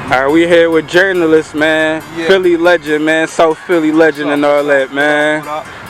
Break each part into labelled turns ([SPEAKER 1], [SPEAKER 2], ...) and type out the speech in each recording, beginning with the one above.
[SPEAKER 1] Alright, we here with journalists, man. Yeah. Philly legend, man. South Philly legend and all that, man.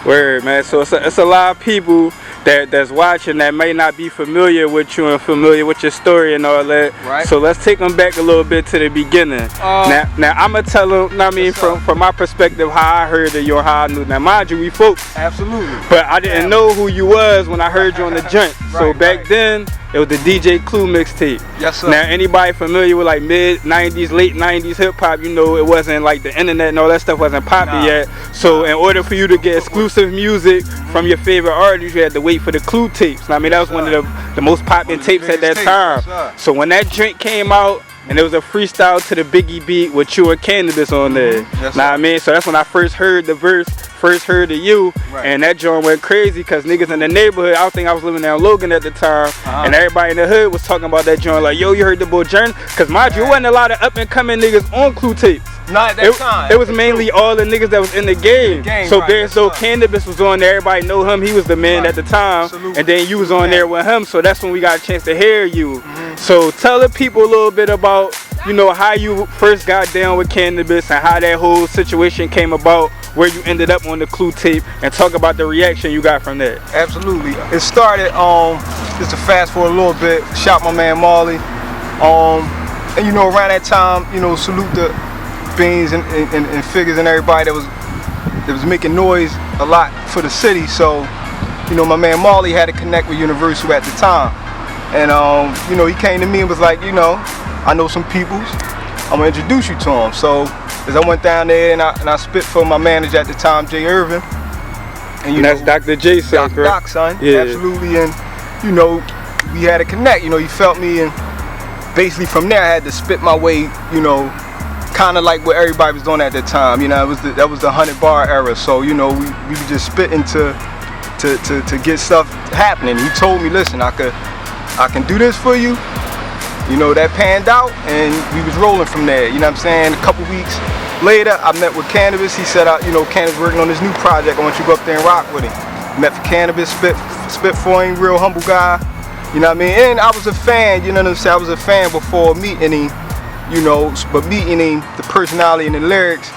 [SPEAKER 1] Word, man. So it's a lot of people that's watching that may not be familiar with you and familiar with your story and all that.
[SPEAKER 2] Right.
[SPEAKER 1] So let's take them back a little bit to the beginning. Now I'm gonna tell them. I mean, from my perspective, how I heard of you or how I knew. Now, mind you, we folks.
[SPEAKER 2] Absolutely.
[SPEAKER 1] But I didn't know who you was when I heard you on the joint. So back then, it was the DJ Clue Mixtape.
[SPEAKER 2] Yes, sir.
[SPEAKER 1] Now, anybody familiar with like mid-90s, late 90s hip-hop, you know it wasn't like the internet and all that stuff wasn't popping yet. So in order for you to get exclusive music from your favorite artists, you had to wait for the Clue tapes. I mean, that was one of the most popping tapes at that time. So when that joint came out, and it was a freestyle to the Biggie beat with you and Canibus on there. Yes, know what I mean? So that's when I first heard the verse, first heard of you, and that joint went crazy because niggas in the neighborhood, I don't think I was living down Logan at the time, and everybody in the hood was talking about that joint like, yo, you heard the boy Journey? Because mind you, it wasn't a lot of up and coming niggas on Clue tapes.
[SPEAKER 2] Not at that time.
[SPEAKER 1] It was mainly all the niggas that was in the game. So there's though Canibus was on there, everybody know him, he was the man at the time, and then you was on there with him, so that's when we got a chance to hear you. So tell the people a little bit about, you know, how you first got down with Canibus and how that whole situation came about, where you ended up on the Clue tape, and talk about the reaction you got from that.
[SPEAKER 2] Absolutely. It started, just to fast forward a little bit, shot my man Marley, and you know, around that time, you know, salute the Beans and Figgas and everybody that was making noise a lot for the city. So, you know, my man Marley had to connect with Universal at the time. And you know, he came to me and was like, you know, I know some peoples, I'm gonna introduce you to them. So as I went down there and I spit for my manager at the time, J. Irvin. And
[SPEAKER 1] that's Dr. J, son, correct?
[SPEAKER 2] Doc, son, absolutely. And you know, we had to connect. You know, he felt me, and basically from there I had to spit my way. You know, kind of like what everybody was doing at that time. You know, that was the 100-bar era. So you know, we were just spitting to get stuff happening. He told me, listen, I can do this for you. You know, that panned out, and we was rolling from there. You know what I'm saying? A couple weeks later, I met with Canibus. He said, you know, Canibus working on this new project. I want you to go up there and rock with him. Met for Canibus, spit for him, real humble guy. You know what I mean? And I was a fan. You know what I'm saying? I was a fan before meeting him. You know, but meeting him, the personality and the lyrics,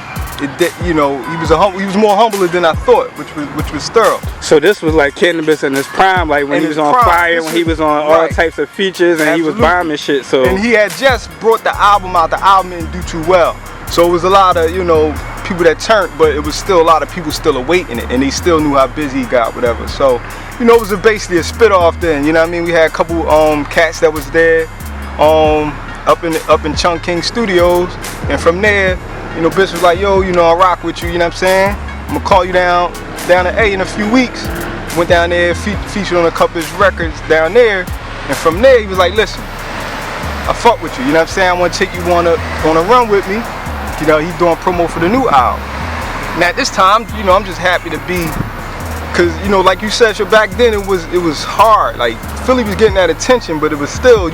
[SPEAKER 2] you know, he was more humble than I thought, which was thorough.
[SPEAKER 1] So this was like Canibus in his prime, like when he was on fire, when he was on all types of features, and he was bombing shit. So
[SPEAKER 2] and he had just brought the album out. The album didn't do too well, so it was a lot of, you know, people that turned, but it was still a lot of people still awaiting it, and they still knew how busy he got, whatever. So, you know, it was basically a spit off then. You know what I mean? We had a couple cats that was there, up in Chungking Studios, and from there, you know, Bitch was like, yo, you know, I rock with you, you know what I'm saying? I'm gonna call you down to A in a few weeks. Went down there, featured on a couple of his records down there, and from there he was like, listen, I fuck with you, you know what I'm saying? I wanna take you on a run with me. You know, he's doing promo for the new album. Now at this time, you know, I'm just happy to be, cause you know, like you said, so back then it was hard. Like Philly was getting that attention, but it was still,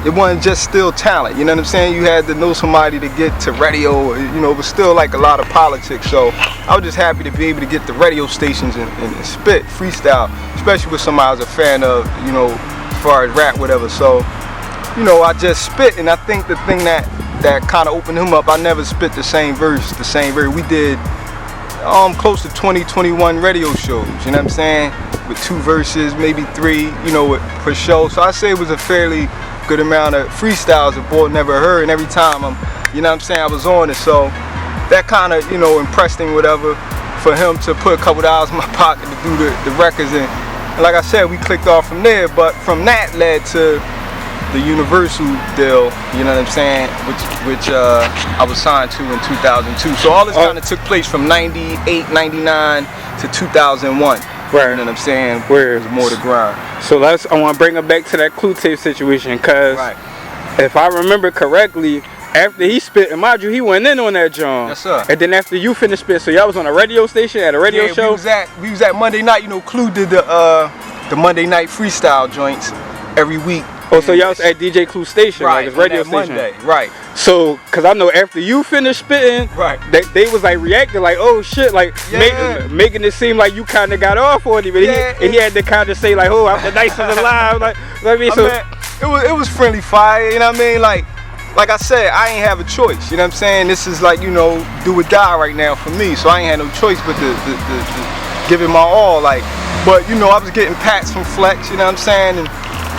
[SPEAKER 2] it wasn't just still talent, you know what I'm saying? You had to know somebody to get to radio, you know, it was still like a lot of politics. So I was just happy to be able to get the radio stations and spit, freestyle, especially with somebody I was a fan of, you know, as far as rap, whatever. So, you know, I just spit, and I think the thing that kind of opened him up, I never spit the same verse. We did close to 20, 21 radio shows, you know what I'm saying? With 2 verses, maybe 3, you know, per show. So I say it was a fairly good amount of freestyles that boy never heard, and every time you know what I'm saying, I was on it. So that kind of, you know, impressed him, whatever, for him to put a couple dollars in my pocket to do the records. And like I said, we clicked off from there, but from that led to the Universal deal, you know what I'm saying, which I was signed to in 2002. So all this kind of took place from 98, 99 to 2001.
[SPEAKER 1] Right.
[SPEAKER 2] You know what I'm saying?
[SPEAKER 1] Where
[SPEAKER 2] there's more to grind.
[SPEAKER 1] So I want to bring it back to that Clue tape situation, cause if I remember correctly, after he spit, and mind you, he went in on that joint.
[SPEAKER 2] Yes, sir.
[SPEAKER 1] And then after you finished spit, so y'all was on a radio station at a radio show.
[SPEAKER 2] We was at Monday night. You know, Clue did the Monday night freestyle joints every week.
[SPEAKER 1] Oh, so y'all was at DJ Clue station, like his radio station.
[SPEAKER 2] Monday, right.
[SPEAKER 1] So, cause I know after you finished spitting, they was like reacting like, oh shit, like making it seem like you kind of got off on him, but he had to kind of say like, oh, I'm the nicest alive, like, you know what I mean? So
[SPEAKER 2] it was friendly fire, you know what I mean? Like, like I said, I ain't have a choice. You know what I'm saying? This is like, you know, do or die right now for me. So I ain't had no choice but to give it my all. Like, but you know, I was getting pats from Flex. You know what I'm saying? And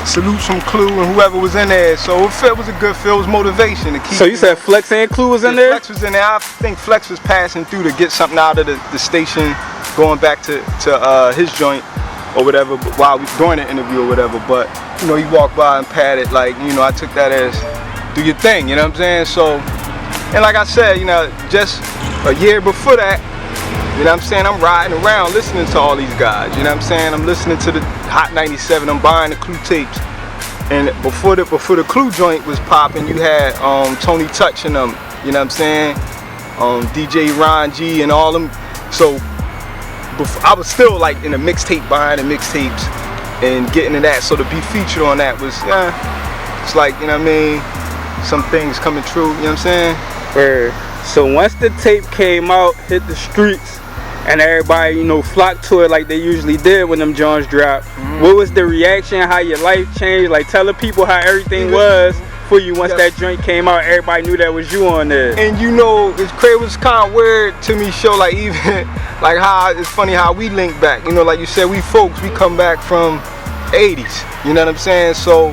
[SPEAKER 2] salutes from Clue and whoever was in there. So it was a good feel. It was motivation to keep.
[SPEAKER 1] So you said Flex and Clue was in there?
[SPEAKER 2] Flex was in there. I think Flex was passing through to get something out of the station, going back to his joint or whatever while we doing the interview or whatever. But you know, he walked by and patted, like, you know, I took that as do your thing, you know what I'm saying? So, and like I said, you know, just a year before that, you know what I'm saying, I'm riding around listening to all these guys, you know what I'm saying? I'm listening to the Hot 97, I'm buying the Clue tapes. And before the Clue joint was popping, you had Tony Touch and them, you know what I'm saying? DJ Ron G and all them. So I was still like in a mixtape, buying the mixtapes and getting to that. So to be featured on that was, it's like, you know what I mean? Some things coming true, you know what I'm saying?
[SPEAKER 1] So once the tape came out, hit the streets, and everybody, you know, flocked to it like they usually did when them Jones dropped, what was the reaction? How your life changed? Like, tell the people how everything was for you once that joint came out. Everybody knew that was you on there.
[SPEAKER 2] And you know, it's crazy. It was kind of weird to me. Show like even like how it's funny how we link back. You know, like you said, we folks, we come back from 80s. You know what I'm saying? So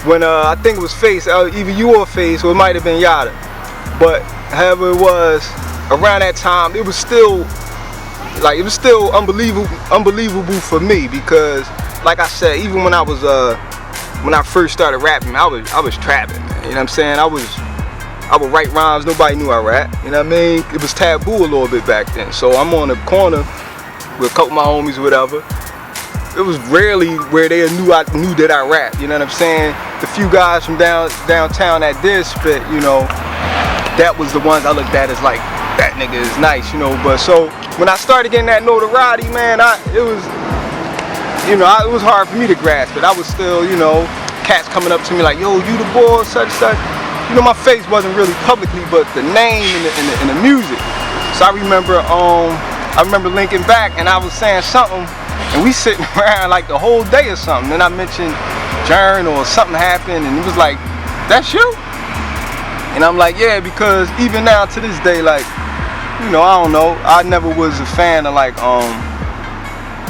[SPEAKER 2] when I think it was Face, either you or Face, or it might have been Yada. But however it was, around that time, it was still unbelievable for me, because like I said, even when I was when I first started rapping, I was trapping, man. You know what I'm saying? I would write rhymes, nobody knew I rap, you know what I mean? It was taboo a little bit back then. So I'm on the corner with a couple of my homies or whatever. It was rarely where they knew that I rap, you know what I'm saying? The few guys from downtown that did spit, you know, that was the ones I looked at as like, that nigga is nice, you know. But so when I started getting that notoriety, man, it was hard for me to grasp it. I was still, you know, cats coming up to me like, yo, you the boy, such. You know, my face wasn't really publicly, but the name and the music. So I remember linking back, and I was saying something, and we sitting around like the whole day or something. Then I mentioned Jern or something happened, and it was like, that's you? And I'm like, yeah, because even now to this day, like, you know, I don't know, I never was a fan of like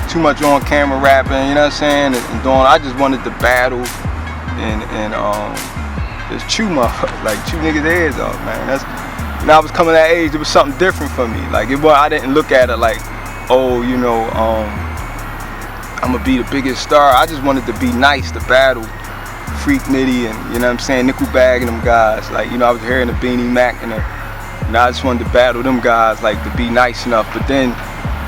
[SPEAKER 2] too much on camera rapping, you know what I'm saying? And doing, I just wanted to battle and just chew niggas' heads off, man. That's when I was coming that age, it was something different for me. Like I didn't look at it like, oh, you know, I'm gonna be the biggest star. I just wanted to be nice, to battle Freak Nitty and, you know what I'm saying, Nickel Bag and them guys. Like, you know, I was hearing the Beanie Mac and I just wanted to battle them guys, like, to be nice enough. But then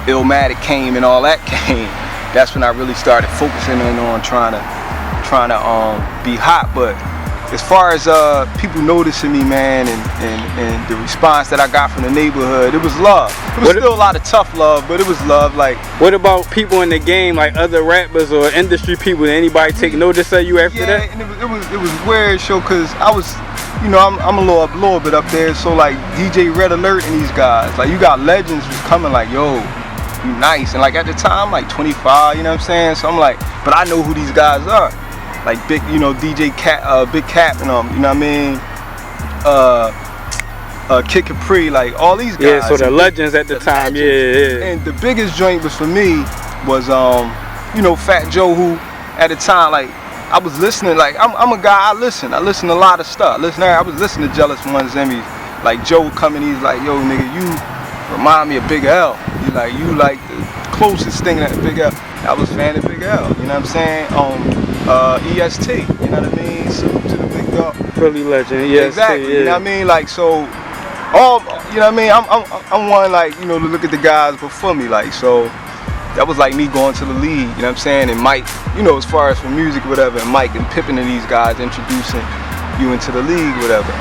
[SPEAKER 2] Illmatic came and all that came. That's when I really started focusing in on trying to be hot. But as far as people noticing me, man, and the response that I got from the neighborhood, it was love. It was still a lot of tough love, but it was love. Like,
[SPEAKER 1] what about people in the game, like other rappers or industry people? Did anybody take notice of you after that?
[SPEAKER 2] Yeah, and it was weird, show, cause I was, you know, I'm a little bit up there. So like DJ Red Alert and these guys, like, you got legends was coming like, yo, you nice. And like at the time, like 25, you know what I'm saying? So I'm like, but I know who these guys are. Like big, you know, DJ Cat, Big Cap and you know what I mean? Kid Capri, like all these guys.
[SPEAKER 1] Yeah, so the legends at the time, yeah.
[SPEAKER 2] And the biggest joint was for me was, you know, Fat Joe, who at the time, like, I was listening, like, I'm a guy, I listen to a lot of stuff. I was listening to Jealous Ones, Emmys. Like Joe would come and he's like, yo, nigga, you remind me of Big L. You like the closest thing that Big L. I was a fan of Big L, you know what I'm saying? EST, you know what I mean? Salute to the big dog.
[SPEAKER 1] Philly legend, yeah.
[SPEAKER 2] Exactly, yeah. You know what I mean? Like, so, all, you know what I mean? I'm one, like, you know, to look at the guys before me, like, so that was like me going to the league, you know what I'm saying? And Mike, you know, as far as for music, whatever, and Mike and Pippin and these guys introducing you into the league, whatever.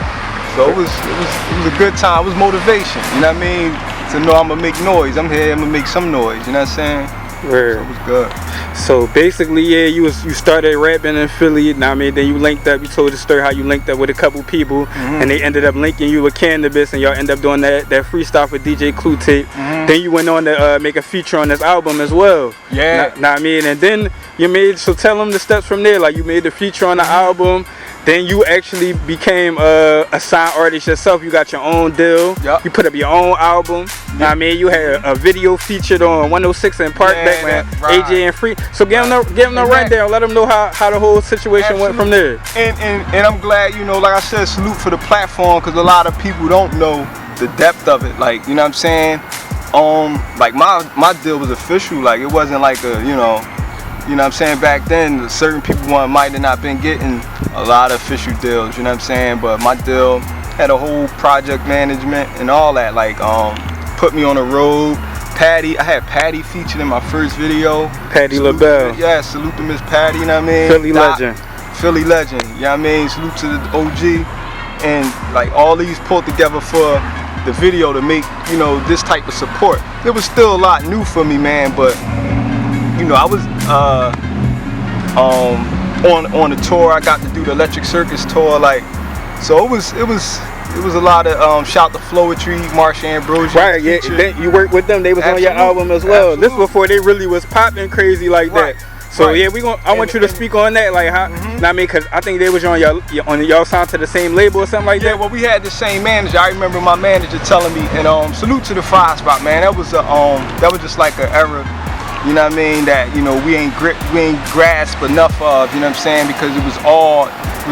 [SPEAKER 2] So it was a good time. It was motivation, you know what I mean? To know I'm gonna make noise. I'm here, I'm gonna make some noise, you know what I'm saying?
[SPEAKER 1] Word.
[SPEAKER 2] So it was good.
[SPEAKER 1] So basically, yeah, you started rapping in Philly. Now I mean, then you linked up. You told the story how you linked up with a couple people, and they ended up linking you with Canibus, and y'all ended up doing that freestyle for DJ Clue tape. Then you went on to make a feature on this album as well.
[SPEAKER 2] Yeah.
[SPEAKER 1] Now I mean, and then you made. So tell them the steps from there. Like, you made the feature on the album. Then you actually became a signed artist yourself. You got your own deal.
[SPEAKER 2] Yep.
[SPEAKER 1] You put up your own album. Know what I mean, you had a video featured on 106 and Park back when AJ and Free. So give them the rundown. Let them know how the whole situation went from there.
[SPEAKER 2] And I'm glad, you know, like I said, salute for the platform, because a lot of people don't know the depth of it. Like, you know what I'm saying? Like my deal was official. Like, it wasn't like a, you know what I'm saying, back then certain people might have not been getting a lot of official deals, you know what I'm saying, but my deal had a whole project management and all that, like put me on the road. I had Patty featured in my first video.
[SPEAKER 1] Patty LaBelle.
[SPEAKER 2] Yeah, salute to Miss Patty, you know what I mean? Philly legend, you know what I mean? Salute to the OG. And like all these pulled together for the video to make, you know, this type of support. It was still a lot new for me, man, but you know, I was on the tour. I got to do the Electric Circus tour, like, so it was a lot of shout to Floetry, Marsha Ambrosius. Right,
[SPEAKER 1] yeah, you worked with them. They was on your album as well. Absolutely. This before they really was popping crazy like that. So yeah, I want you to speak on that, like how. I mean, cause I think they was on y'all signed to the same label or something like that.
[SPEAKER 2] Yeah, well, we had the same manager. I remember my manager telling me, and salute to the Fry Spot, man. That was just like an era. You know what I mean, that, you know, we ain't grasp enough of, you know what I'm saying, because it was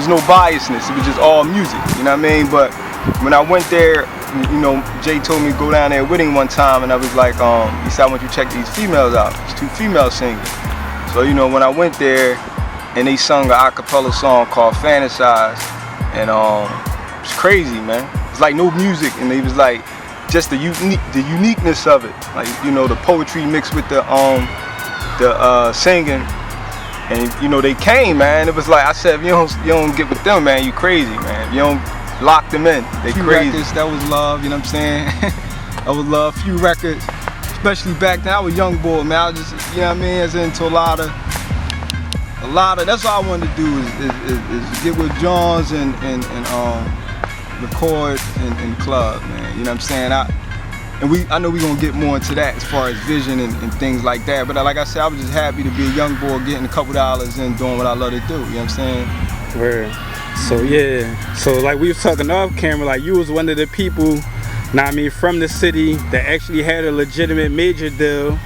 [SPEAKER 2] no biasness, it was just all music, you know what I mean. But when I went there, you know, Jay told me to go down there with him one time, and I was like, he said, I want you to check these females out. It's 2 female singers. So, you know, when I went there, and they sung an acapella song called Fantasize, and it's crazy, man. It's like no music, and they was like, just the uniqueness of it, like, you know, the poetry mixed with the singing, and you know, they came, man. It was like I said, if you don't get with them, man, you crazy, man. If you don't lock them in, they crazy.
[SPEAKER 3] Records, that was love, you know what I'm saying? That was love. Few records, especially back then. I was a young boy, man. I was just, you know what I mean, I was into a lot of. That's all I wanted to do is get with Johns and record in club, man. You know what I'm saying? I know we're gonna get more into that as far as vision and things like that. But like I said, I was just happy to be a young boy getting a couple dollars and doing what I love to do. You know what I'm saying?
[SPEAKER 1] Word. So yeah. So like we was talking off camera, like you was one of the people, know what I mean, from the city that actually had a legitimate major deal.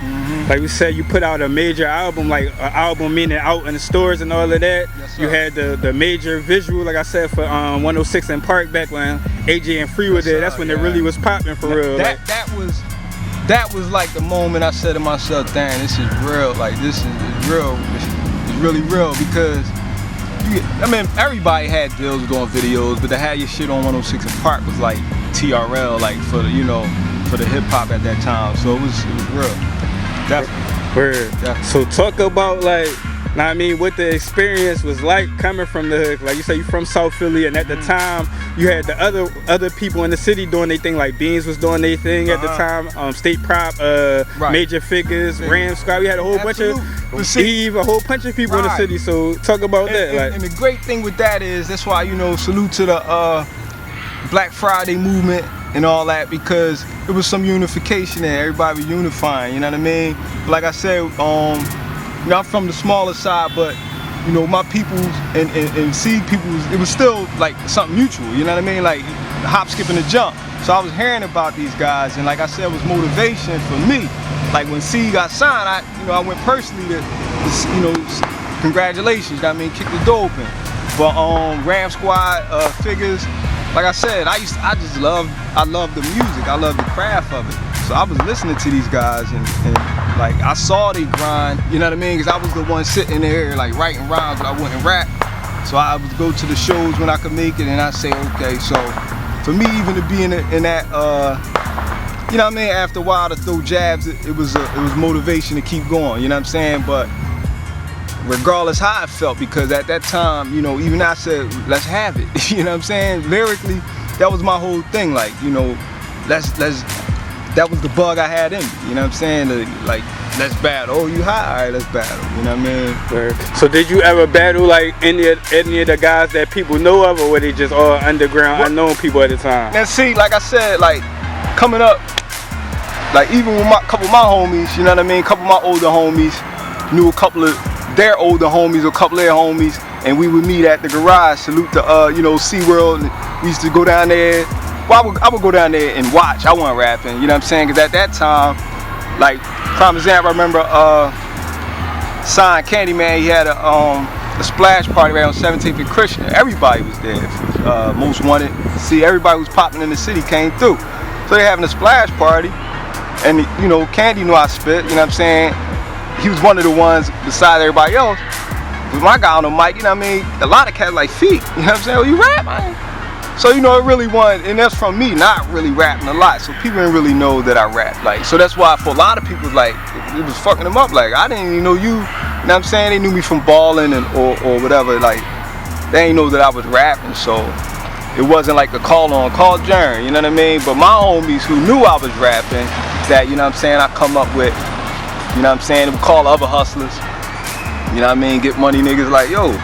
[SPEAKER 1] Like we said, you put out a major album, like an album meaning out in the stores and all of that.
[SPEAKER 2] Yes,
[SPEAKER 1] you had the major visual, like I said, for 106 and Park back when AJ and Free were there. That's when it really was popping for real.
[SPEAKER 2] That was like the moment I said to myself, damn, this is real. Like, this is real. It's really real, because I mean, everybody had deals doing videos, but to have your shit on 106 and Park was like TRL, like for the, you know, for the hip hop at that time. So it was real. Definitely.
[SPEAKER 1] So talk about, like, know what I mean, what the experience was like coming from the hood. Like you say, you from South Philly, and at the time you had the other people in the city doing their thing. Like Beans was doing their thing at the time. State Prop, Major Figgas, Ram Squad. We had a whole bunch of Eve, a whole bunch of people in the city. So talk about that. Like,
[SPEAKER 2] and the great thing with that is, that's why, you know, salute to the Black Friday movement and all that, because it was some unification there. Everybody was unifying, you know what I mean? Like I said, you know, I'm from the smaller side, but you know, my peoples and C peoples, it was still like something mutual, you know what I mean? Like hop, skip, and a jump. So I was hearing about these guys, and like I said, it was motivation for me. Like when C got signed, I went personally to, you know, congratulations, you know what I mean, kick the door open. But Ram Squad, Figgas, like I said, I love the music, I love the craft of it. So I was listening to these guys, and like I saw they grind, you know what I mean? Because I was the one sitting there like writing rhymes, but I wouldn't rap. So I would go to the shows when I could make it, and I say, okay. So for me, even to be in that, you know what I mean? After a while, to throw jabs, it was motivation to keep going. You know what I'm saying? But regardless how I felt, because at that time, you know, even I said, let's have it. You know what I'm saying? Lyrically, that was my whole thing. Like, you know, that was the bug I had in me. You know what I'm saying? Like, let's battle. Oh, you hot? All right, let's battle. You know what I mean?
[SPEAKER 1] So did you ever battle like any of the guys that people know of, or were they just all underground, unknown people at the time?
[SPEAKER 2] And see, like I said, like coming up, like even with a couple of my homies, you know what I mean? A couple of my older homies knew a couple of their older homies, or a couple of their homies. and we would meet at the garage, salute the SeaWorld. We used to go down there. Well, I would go down there and watch. I wasn't rapping, you know what I'm saying? Because at that time, like, prime example, I remember Sign Candyman, he had a splash party right on 17th and Christian. Everybody was there. Most Wanted. See, everybody who was popping in the city came through. So they having a splash party, and Candy knew I spit, you know what I'm saying? He was one of the ones besides everybody else. With my guy on the mic, you know what I mean? A lot of cats like Feet, you know what I'm saying? Oh, you rap, man? So it really wasn't, and that's from me not really rapping a lot. So people didn't really know that I rap. Like, so that's why for a lot of people, like, it was fucking them up. Like, I didn't even know you. You know what I'm saying? They knew me from balling or whatever. Like, they didn't know that I was rapping. So it wasn't like a call journey, you know what I mean? But my homies who knew I was rapping, that, you know what I'm saying, I come up with, you know what I'm saying, they would call other hustlers, you know what I mean, get money niggas like, yo,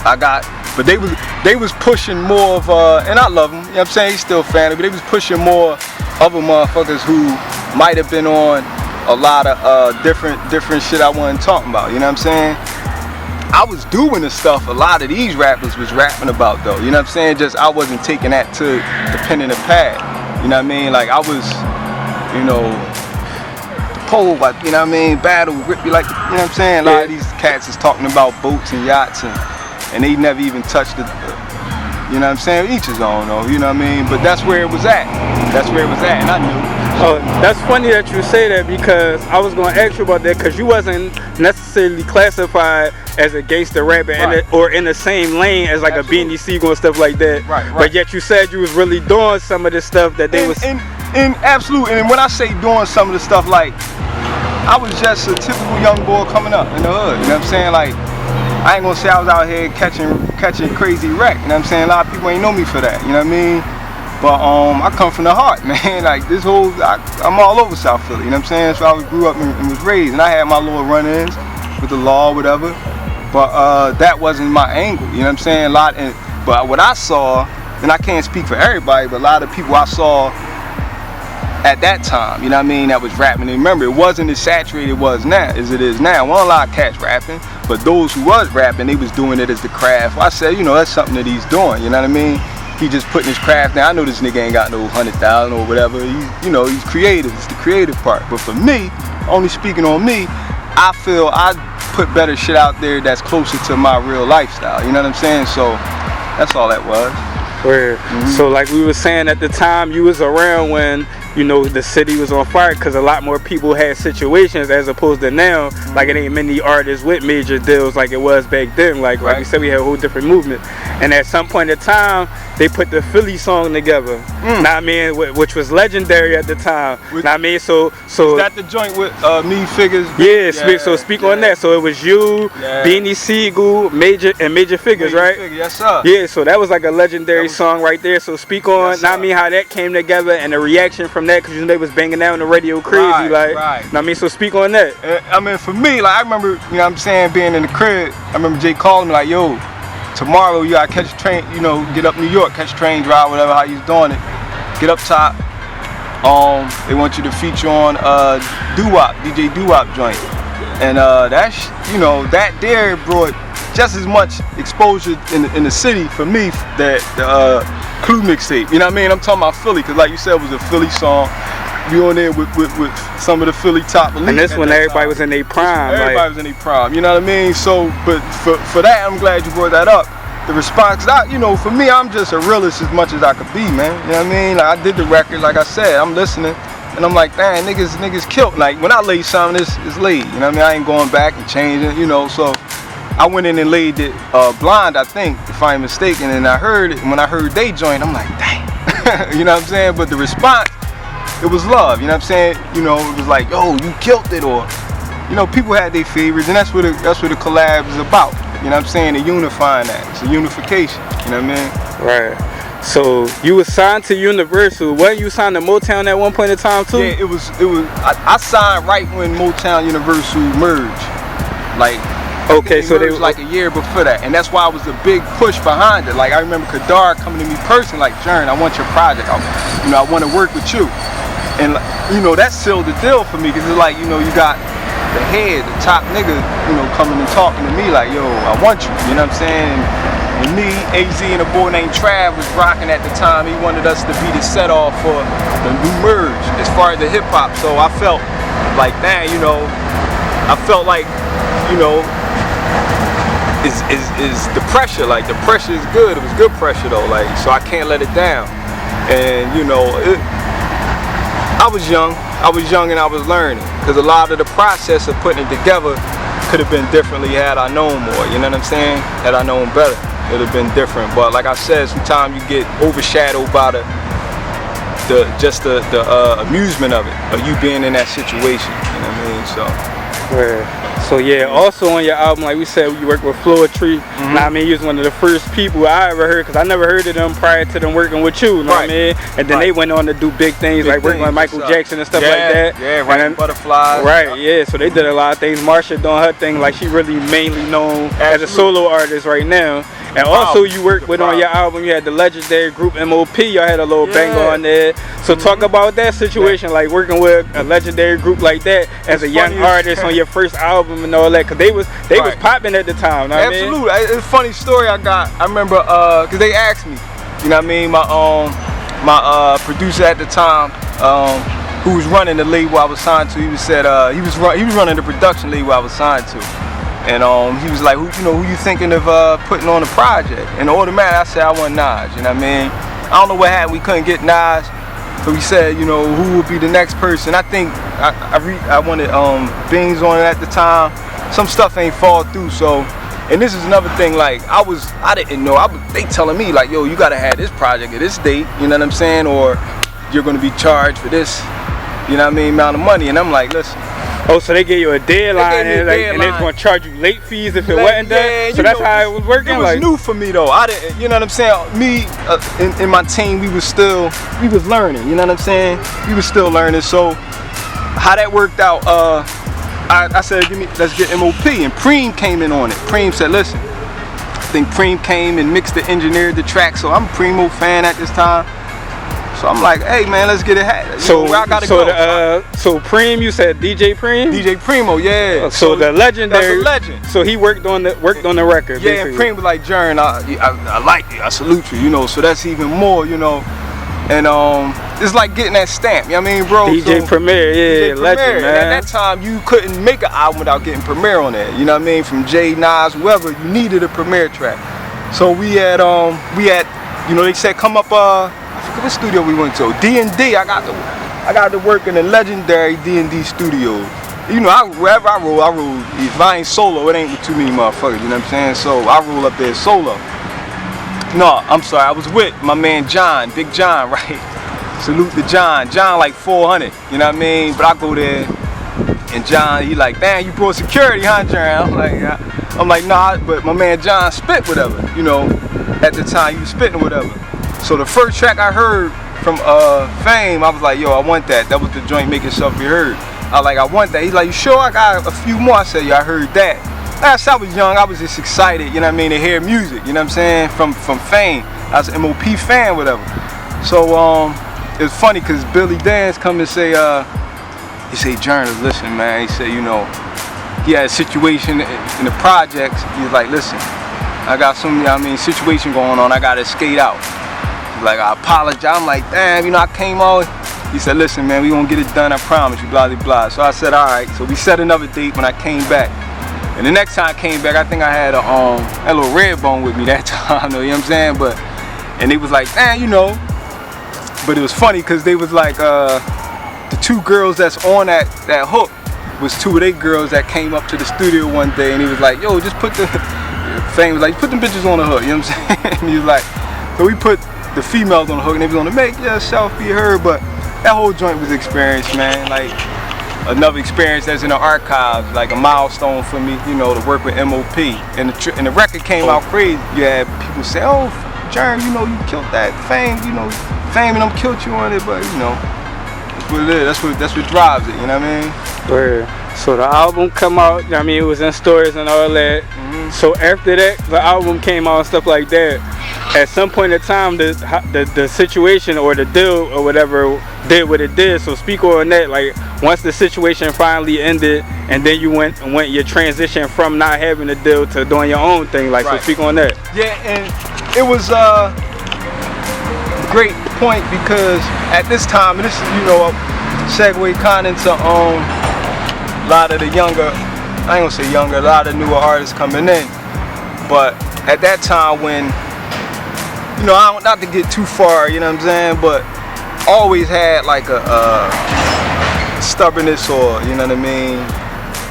[SPEAKER 2] I got, but they was pushing more of, and I love them, you know what I'm saying, he's still a fan, but they was pushing more other motherfuckers who might have been on a lot of different shit I wasn't talking about, you know what I'm saying? I was doing the stuff a lot of these rappers was rapping about though, you know what I'm saying? Just I wasn't taking that to the pen and the pad, you know what I mean? Like I was, the pole, you know what I mean? Battle, rip you like, you know what I'm saying? A lot of these cats is talking about boats and yachts and they never even touched the, you know what I'm saying? Each his own though, you know what I mean? But that's where it was at. That's where it was at, and I knew.
[SPEAKER 1] Oh, that's funny that you say that because I was going to ask you about that because you wasn't necessarily classified as a gangster rapper or in the same lane as like
[SPEAKER 2] Absolutely.
[SPEAKER 1] a Beanie Sigel and stuff like that.
[SPEAKER 2] Right.
[SPEAKER 1] But yet you said you was really doing some of the stuff that they was.
[SPEAKER 2] And absolutely, and when I say doing some of the stuff, like I was just a typical young boy coming up in the hood. You know what I'm saying? Like I ain't gonna say I was out here catching crazy wreck. You know what I'm saying? A lot of people ain't know me for that. You know what I mean? But I come from the heart, man. Like this whole, I'm all over South Philly. You know what I'm saying? So I grew up and was raised, and I had my little run-ins with the law, whatever. But that wasn't my angle. You know what I'm saying? But what I saw, and I can't speak for everybody, but a lot of people I saw at that time, you know what I mean, that was rapping. And remember, it wasn't as saturated as it is now. Wasn't a lot of cats rapping, but those who was rapping, they was doing it as the craft. Well, I said, that's something that he's doing. You know what I mean? He just putting his craft down. I know this nigga ain't got no 100,000 or whatever. He's creative. It's the creative part. But for me, only speaking on me, I feel I put better shit out there that's closer to my real lifestyle. You know what I'm saying? So that's all that was.
[SPEAKER 1] Where so like we were saying at the time you was around when the city was on fire because a lot more people had situations as opposed to now. Like it ain't many artists with major deals like it was back then. Like you said, we had a whole different movement. And at some point in time, they put the Philly song together. Know what I mean? Which was legendary at the time. Know what I mean? So
[SPEAKER 2] is that the joint with me, Figgas?
[SPEAKER 1] Yeah. So speak on that. So it was you, Beanie Sigel, Major Figgas, right?
[SPEAKER 2] Figgas, yes sir.
[SPEAKER 1] Yeah. So that was like a legendary song right there. So speak on, know what I mean, how that came together and the reaction from that, because they was banging out on the radio crazy,
[SPEAKER 2] right.
[SPEAKER 1] Know what I mean? So speak on that.
[SPEAKER 2] I mean, for me, like I remember, you know what I'm saying, being in the crib. I remember Jay calling me like, yo, tomorrow you gotta catch a train, get up New York, catch a train, drive, whatever, how you doing it. Get up top. They want you to feature on Doo-Wop, DJ Doo-Wop joint. And that there brought just as much exposure in the city for me that the Clue Mixtape. You know what I mean? I'm talking about Philly, because like you said, it was a Philly song. We on there with some of the Philly top elite.
[SPEAKER 1] And this when everybody was in their prime.
[SPEAKER 2] Everybody was in their prime, you know what I mean? So, but for that, I'm glad you brought that up. The response, for me, I'm just a realist as much as I could be, man. You know what I mean? Like, I did the record, like I said, I'm listening, and I'm like, dang, niggas killed. Like, when I laid something, it's laid. You know what I mean? I ain't going back and changing, so I went in and laid it blind, I think, if I'm mistaken, and I heard it, and when I heard they joined, I'm like, dang. You know what I'm saying? But the response, it was love, you know what I'm saying? It was like, yo, you killed it, or, people had their favorites, and that's what the collab is about. You know what I'm saying? The unifying that. It's a unification, you know what I mean?
[SPEAKER 1] Right. So you was signed to Universal. Wasn't you signed to Motown at one point in time too?
[SPEAKER 2] Yeah, it was. I signed right when Motown Universal merged. Like,
[SPEAKER 1] okay, so they
[SPEAKER 2] was like a year before that, and that's why it was a big push behind it. Like I remember Kadar coming to me personally, like, Jern, I want your project. I want to work with you, and that sealed the deal for me, because it's like, you got the head, the top nigga, you know, coming and talking to me like, yo, I want you, you know what I'm saying? And me, AZ, and a boy named Trav was rocking at the time. He wanted us to be the set off for the new merge as far as the hip hop. So I felt like, damn, you know, I felt like, you know, is the pressure. Like the pressure is good. It was good pressure though. Like, so I can't let it down. And you know, I was young and I was learning. Because a lot of the process of putting it together could have been differently had I known more. You know what I'm saying? Had I known better, it would have been different. But like I said, sometimes you get overshadowed by the amusement of it, of you being in that situation. You know what I mean?
[SPEAKER 1] So yeah, also on your album, like we said, you work with Floetry. Now, I mean, you was one of the first people I ever heard, because I never heard of them prior to them working with you, know what I mean? And then they went on to do big things, like working with Michael Jackson and stuff like that.
[SPEAKER 2] Yeah, right, Butterflies.
[SPEAKER 1] Right, yeah, so they did a lot of things. Marsha doing her thing, like she really mainly known as a solo artist right now. And also you worked with on your album, you had the legendary group MOP, y'all had a little banger on there. So talk about that situation, like working with a legendary group like that as a young artist on your first album and all that, because they was popping at the time.
[SPEAKER 2] Absolutely. It's a funny story I got. I remember, because they asked me, you know what I mean, my producer at the time, who was running the label I was signed to, he was running the production label I was signed to. And he was like, who you thinking of putting on a project? And automatically I said I want Nas, you know what I mean? I don't know what happened, we couldn't get Nas. So we said, you know, who would be the next person? I think I wanted Beans on it at the time. Some stuff ain't fall through, so. And this is another thing, like I didn't know, they telling me like, yo, you gotta have this project at this date, you know what I'm saying? Or you're gonna be charged for this, you know what I mean, amount of money. And I'm like, listen.
[SPEAKER 1] Oh, so they gave you a deadline, and they was gonna charge you late fees if it wasn't done. So that's how it was working.
[SPEAKER 2] It was new for me though. I didn't, you know what I'm saying? Me and my team, we was learning. You know what I'm saying? We was still learning. So how that worked out? I said, let's get MOP, and Preem came in on it. Preem said, listen. I think Preem came and mixed engineered the track. So I'm a Primo fan at this time. So I'm like, hey man, let's get it. So where I gotta go.
[SPEAKER 1] So Preem, you said DJ Preem?
[SPEAKER 2] DJ Primo, yeah.
[SPEAKER 1] So the legendary.
[SPEAKER 2] That's a legend.
[SPEAKER 1] So he worked on the record.
[SPEAKER 2] Yeah, basically. And Preem was like, Jern, I like it. I salute you, you know. So that's even more, you know. And it's like getting that stamp. You know what I mean, bro?
[SPEAKER 1] DJ Premier, yeah,
[SPEAKER 2] DJ
[SPEAKER 1] legend,
[SPEAKER 2] Premier.
[SPEAKER 1] man.
[SPEAKER 2] And at that time, you couldn't make an album without getting Premier on there. You know what I mean? From Jay, Nas, whoever, you needed a Premier track. So we had, you know, they said come up. I forget what studio we went to. D&D. I got to work in the legendary D&D studios. You know, wherever I roll. If I ain't solo, it ain't with too many motherfuckers. You know what I'm saying? So I roll up there solo. No, I'm sorry. I was with my man John, Big John, right? Salute to John. John like 400. You know what I mean? But I go there, and John, he like, damn, you brought security, huh, John? I'm like, nah. But my man John spit whatever. You know, at the time he was spitting whatever. So the first track I heard from F.A.M.E, I was like, yo, I want that. That was the joint Make Yourself Be Heard. I like, I want that. He's like, you sure? I got a few more. I said, yeah, I heard that. Last I was young, I was just excited, you know what I mean, to hear music, you know what I'm saying, from F.A.M.E. I was an MOP fan, whatever. So it was funny because Billy Dance come and say, he say, Jern, listen, man. He said, you know, he had a situation in the projects. He's like, listen, I got some, you know what I mean, situation going on. I got to skate out. Like, I apologize. I'm like, damn, you know, I came out. He said, listen, man, we gonna get it done, I promise you, blah, blah, blah. So I said, all right. So we set another date when I came back. And the next time I came back, I think I had a little red bone with me that time, you know what I'm saying? But, and they was like, damn, you know. But it was funny because they was like, the two girls that's on that hook was two of they girls that came up to the studio one day, and he was like, yo, just put the, F.A.M.E was like, put them bitches on the hook, you know what I'm saying? And he was like, so we put the females on the hook, and they was on the Make Yourself Be Heard. But that whole joint was experience, man. Like another experience that's in the archives, like a milestone for me, you know, to work with MOP. And the record came out crazy. You had people say, oh, Jern, you know, you killed that F.A.M.E, you know, F.A.M.E and them killed you on it, but you know, that's what it is. That's what drives it, you know what I mean?
[SPEAKER 1] Word. So the album come out, I mean, it was in stores and all that. So after that, the album came out and stuff like that. At some point in time, the situation or the deal or whatever did what it did. So speak on that. Like once the situation finally ended and then you went your transition from not having a deal to doing your own thing. Like, so speak on that.
[SPEAKER 2] Yeah, and it was a great point because at this time, and this is, you know, segue kind of into a lot of the younger, I ain't gonna say younger, a lot of newer artists coming in. But at that time when, you know, I don't, not to get too far, you know what I'm saying, but always had like a stubbornness, or, you know what I mean,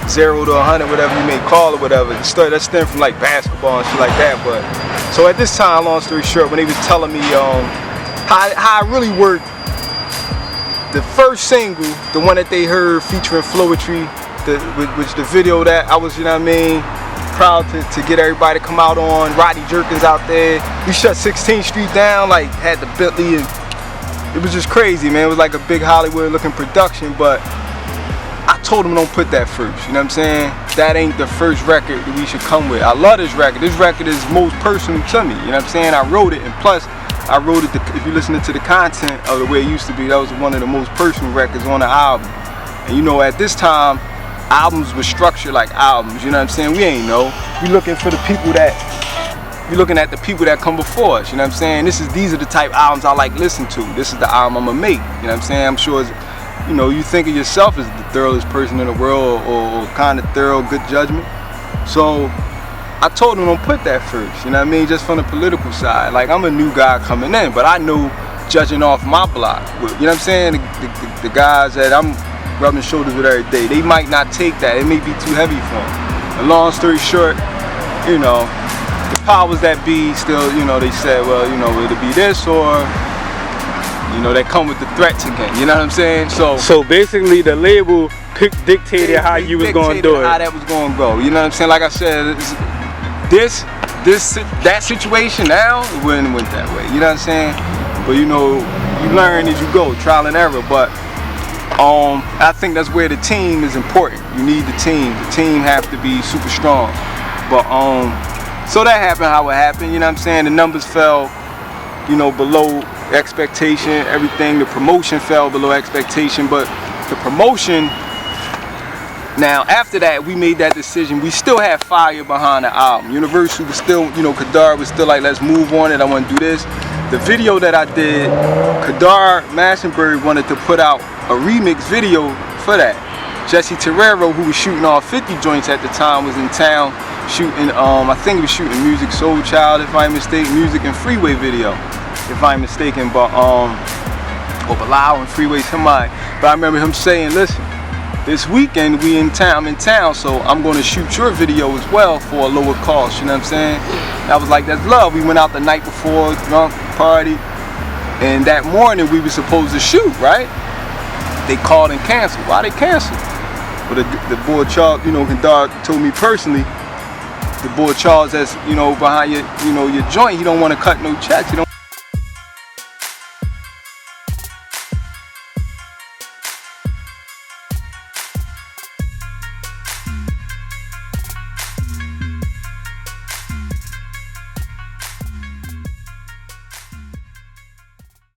[SPEAKER 2] 0 to 100, whatever you may call it, whatever. That stemmed from like basketball and shit like that. But so at this time, long story short, when they was telling me how I really worked, the first single, the one that they heard featuring Floetry, which the video that I was, you know what I mean, proud to get everybody to come out on. Rodney Jerkins out there. We shut 16th Street down, like had the Bentley, and it was just crazy, man. It was like a big Hollywood looking production, but I told them don't put that first, you know what I'm saying? That ain't the first record that we should come with. I love this record. This record is most personal to me, you know what I'm saying? I wrote it, and plus I wrote it, if you're listening to the content of the way it used to be, that was one of the most personal records on the album. And you know, at this time, albums were structured like albums, you know what I'm saying? We ain't know. We looking for the people that, we looking at the people that come before us, you know what I'm saying? These are the type of albums I like listen to. This is the album I'm gonna make, you know what I'm saying? I'm sure it's, you know, you think of yourself as the thoroughest person in the world, or kind of thorough, good judgment. So I told them don't put that first, you know what I mean? Just from the political side. Like, I'm a new guy coming in, but I know, judging off my block, you know what I'm saying? The guys that I'm rubbing shoulders with every day, they might not take that. It may be too heavy for them. And long story short, you know, the powers that be still, you know, they said, well, you know, it'll be this, or, you know, they come with the threats again, you know what I'm saying? So
[SPEAKER 1] basically the label dictated how you was going to do it.
[SPEAKER 2] How that was going to go, you know what I'm saying? Like I said, that situation now, it wouldn't went that way, you know what I'm saying? But you know, you learn as you go, trial and error. But I think that's where the team is important. You need the team. The team have to be super strong. But so that happened how it happened, you know what I'm saying? The numbers fell, you know, below expectation, everything. The promotion fell below expectation, but the promotion, now after that we made that decision. We still had fire behind the album. Universal was still, you know, Kadar was still like, let's move on it, I want to do this. The video that I did, Kadar Massenberg wanted to put out a remix video for that. Jesse Terrero, who was shooting all 50 joints at the time, was in town shooting, I think he was shooting Music Soul Child, if I'm mistaken, Music and Freeway video, if I'm mistaken, but or Bilal and Freeway, somebody. But I remember him saying, listen, this weekend we in town, I'm in town, so I'm gonna shoot your video as well for a lower cost, you know what I'm saying? And I was like, that's love. We went out the night before, drunk, party, and that morning we were supposed to shoot, right? They called and canceled. Why they canceled? Well, the boy Charles, you know, Kadar told me personally, the boy Charles, that's, you know, behind your, you know, your joint, he don't want to cut no checks. He don't